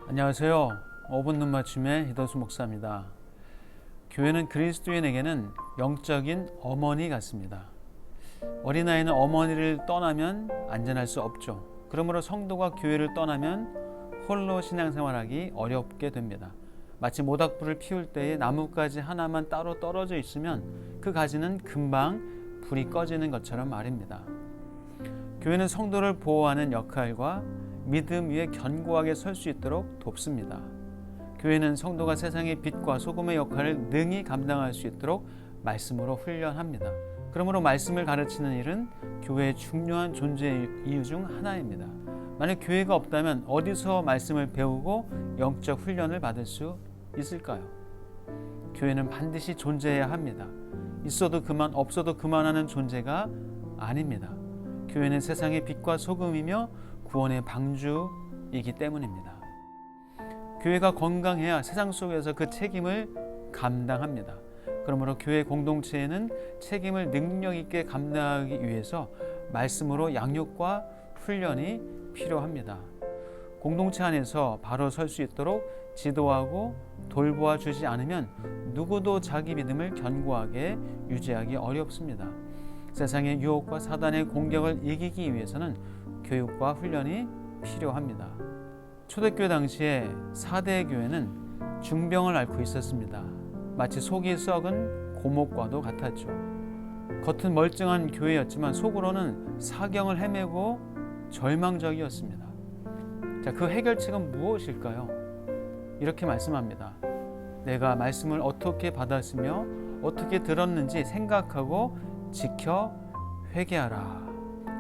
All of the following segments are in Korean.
안녕하세요. 5분 눈맞춤의 히도수 목사입니다. 교회는 그리스도인에게는 영적인 어머니 같습니다. 어린아이는 어머니를 떠나면 안전할 수 없죠. 그러므로 성도가 교회를 떠나면 홀로 신앙생활하기 어렵게 됩니다. 마치 모닥불을 피울 때에 나뭇가지 하나만 따로 떨어져 있으면 그 가지는 금방 불이 꺼지는 것처럼 말입니다. 교회는 성도를 보호하는 역할과 믿음 위에 견고하게 설 수 있도록 돕습니다. 교회는 성도가 세상의 빛과 소금의 역할을 능히 감당할 수 있도록 말씀으로 훈련합니다. 그러므로 말씀을 가르치는 일은 교회의 중요한 존재 이유 중 하나입니다. 만약 교회가 없다면 어디서 말씀을 배우고 영적 훈련을 받을 수 있을까요? 교회는 반드시 존재해야 합니다. 있어도 그만, 없어도 그만하는 존재가 아닙니다. 교회는 세상의 빛과 소금이며 구원의 방주이기 때문입니다. 교회가 건강해야 세상 속에서 그 책임을 감당합니다. 그러므로 교회 공동체에는 책임을 능력 있게 감당하기 위해서 말씀으로 양육과 훈련이 필요합니다. 공동체 안에서 바로 설 수 있도록 지도하고 돌보아 주지 않으면 누구도 자기 믿음을 견고하게 유지하기 어렵습니다. 세상의 유혹과 사단의 공격을 이기기 위해서는 교육과 훈련이 필요합니다. 초대교회 당시에 4대 교회는 중병을 앓고 있었습니다. 마치 속이 썩은 고목과도 같았죠. 겉은 멀쩡한 교회였지만 속으로는 사경을 헤매고 절망적이었습니다. 자, 그 해결책은 무엇일까요? 이렇게 말씀합니다. 내가 말씀을 어떻게 받았으며 어떻게 들었는지 생각하고 지켜 회개하라.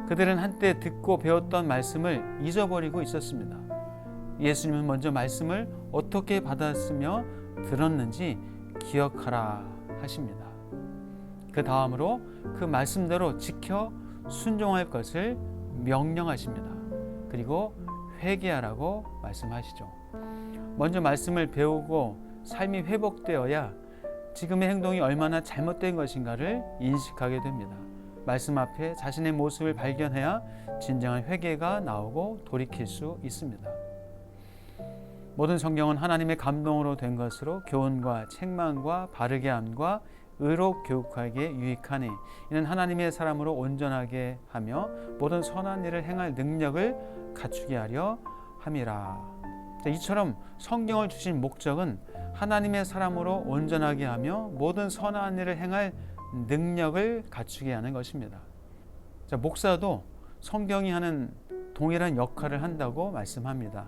그들은 한때 듣고 배웠던 말씀을 잊어버리고 있었습니다. 예수님은 먼저 말씀을 어떻게 받았으며 들었는지 기억하라 하십니다. 그 다음으로 그 말씀대로 지켜 순종할 것을 명령하십니다. 그리고 회개하라고 말씀하시죠. 먼저 말씀을 배우고 삶이 회복되어야 지금의 행동이 얼마나 잘못된 것인가를 인식하게 됩니다. 말씀 앞에 자신의 모습을 발견해야 진정한 회개가 나오고 돌이킬 수 있습니다. 모든 성경은 하나님의 감동으로 된 것으로 교훈과 책망과 바르게 함과 의로 교육하기에 유익하니 이는 하나님의 사람으로 온전하게 하며 모든 선한 일을 행할 능력을 갖추게 하려 함이라. 이처럼 성경을 주신 목적은 하나님의 사람으로 온전하게 하며 모든 선한 일을 행할 능력을 갖추게 하는 것입니다. 자, 목사도 성경이 하는 동일한 역할을 한다고 말씀합니다.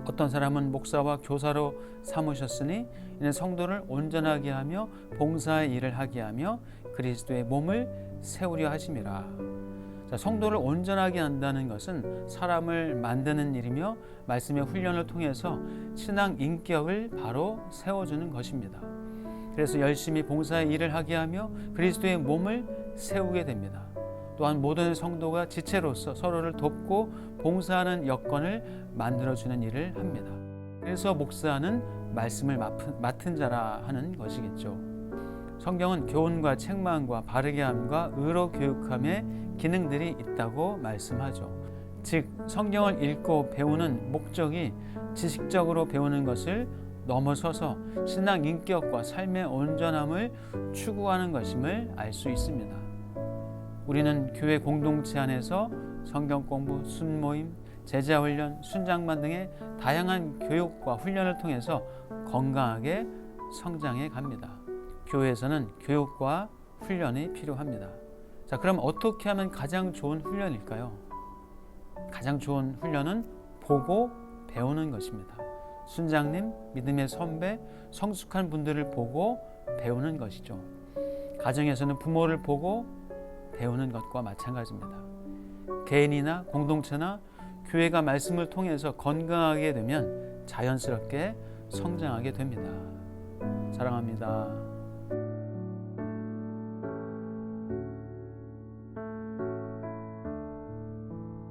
어떤 사람은 목사와 교사로 삼으셨으니 이는 성도를 온전하게 하며 봉사의 일을 하게 하며 그리스도의 몸을 세우려 하심이라. 자, 성도를 온전하게 한다는 것은 사람을 만드는 일이며 말씀의 훈련을 통해서 신앙 인격을 바로 세워주는 것입니다. 그래서 열심히 봉사의 일을 하게 하며 그리스도의 몸을 세우게 됩니다. 또한 모든 성도가 지체로서 서로를 돕고 봉사하는 여건을 만들어주는 일을 합니다. 그래서 목사는 말씀을 맡은 자라 하는 것이겠죠. 성경은 교훈과 책망과 바르게 함과 의로 교육함의 기능들이 있다고 말씀하죠. 즉 성경을 읽고 배우는 목적이 지식적으로 배우는 것을 넘어서서 신앙 인격과 삶의 온전함을 추구하는 것임을 알 수 있습니다. 우리는 교회 공동체 안에서 성경 공부, 순모임, 제자 훈련, 순장반 등의 다양한 교육과 훈련을 통해서 건강하게 성장해 갑니다. 교회에서는 교육과 훈련이 필요합니다. 자, 그럼 어떻게 하면 가장 좋은 훈련일까요? 가장 좋은 훈련은 보고 배우는 것입니다. 순장님, 믿음의 선배, 성숙한 분들을 보고 배우는 것이죠. 가정에서는 부모를 보고 배우는 것과 마찬가지입니다. 개인이나 공동체나 교회가 말씀을 통해서 건강하게 되면 자연스럽게 성장하게 됩니다. 사랑합니다.